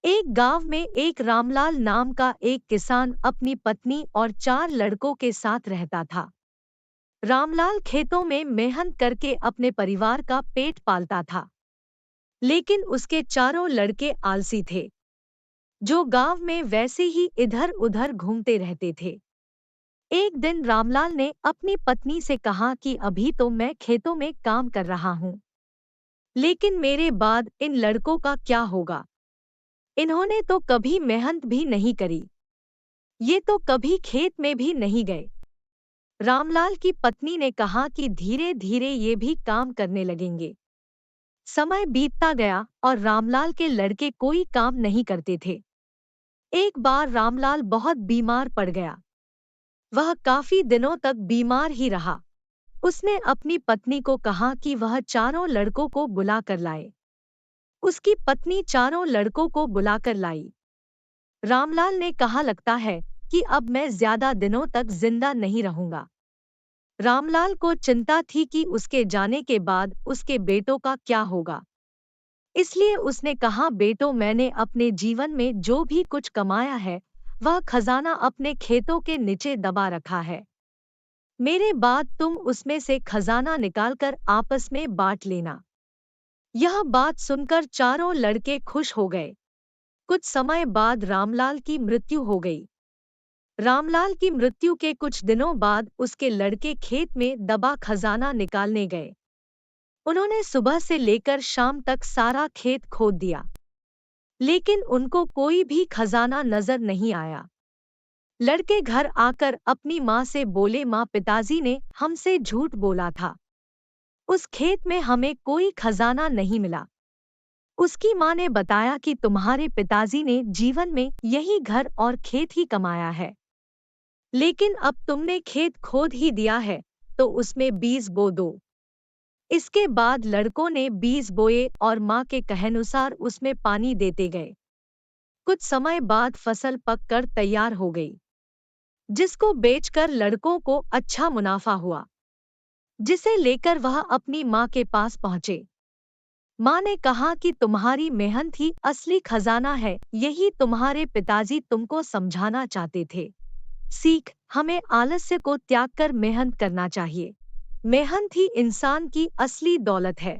एक गांव में एक रामलाल नाम का एक किसान अपनी पत्नी और 4 लड़कों के साथ रहता था। रामलाल खेतों में मेहनत करके अपने परिवार का पेट पालता था, लेकिन उसके चारों लड़के आलसी थे, जो गांव में वैसे ही इधर-उधर घूमते रहते थे। एक दिन रामलाल ने अपनी पत्नी से कहा कि अभी तो मैं खेतों में काम कर रहा हूँ, लेकिन मेरे बाद इन लड़कों का क्या होगा? इन्होंने तो कभी मेहनत भी नहीं करी, ये तो कभी खेत में भी नहीं गए। रामलाल की पत्नी ने कहा कि धीरे धीरे ये भी काम करने लगेंगे। समय बीतता गया और रामलाल के लड़के कोई काम नहीं करते थे। एक बार रामलाल बहुत बीमार पड़ गया। वह काफी दिनों तक बीमार ही रहा। उसने अपनी पत्नी को कहा कि वह चारों लड़कों को बुला कर लाए। उसकी पत्नी चारों लड़कों को बुलाकर लाई। रामलाल ने कहा, लगता है कि अब मैं ज्यादा दिनों तक जिंदा नहीं रहूंगा। रामलाल को चिंता थी कि उसके जाने के बाद उसके बेटों का क्या होगा। इसलिए उसने कहा, बेटों, मैंने अपने जीवन में जो भी कुछ कमाया है, वह खजाना अपने खेतों के नीचे दबा रखा है। मेरे बाद तुम उसमें से खजाना निकालकर आपस में बांट लेना। यह बात सुनकर चारों लड़के खुश हो गए। कुछ समय बाद रामलाल की मृत्यु हो गई। रामलाल की मृत्यु के कुछ दिनों बाद उसके लड़के खेत में दबा खजाना निकालने गए। उन्होंने सुबह से लेकर शाम तक सारा खेत खोद दिया, लेकिन उनको कोई भी खजाना नजर नहीं आया। लड़के घर आकर अपनी माँ से बोले, माँ, पिताजी ने हमसे झूठ बोला था। उस खेत में हमें कोई खजाना नहीं मिला। उसकी माँ ने बताया कि तुम्हारे पिताजी ने जीवन में यही घर और खेत ही कमाया है, लेकिन अब तुमने खेत खोद ही दिया है, तो उसमें बीज बो दो। इसके बाद लड़कों ने बीज बोए और माँ के कहेनुसार उसमें पानी देते गए। कुछ समय बाद फसल पककर तैयार हो गई, जिसको बेचकर लड़कों को अच्छा मुनाफा हुआ, जिसे लेकर वह अपनी माँ के पास पहुँचे। माँ ने कहा कि तुम्हारी मेहनत ही असली खजाना है, यही तुम्हारे पिताजी तुमको समझाना चाहते थे। सीख, हमें आलस्य को त्याग कर मेहनत करना चाहिए। मेहनत ही इंसान की असली दौलत है।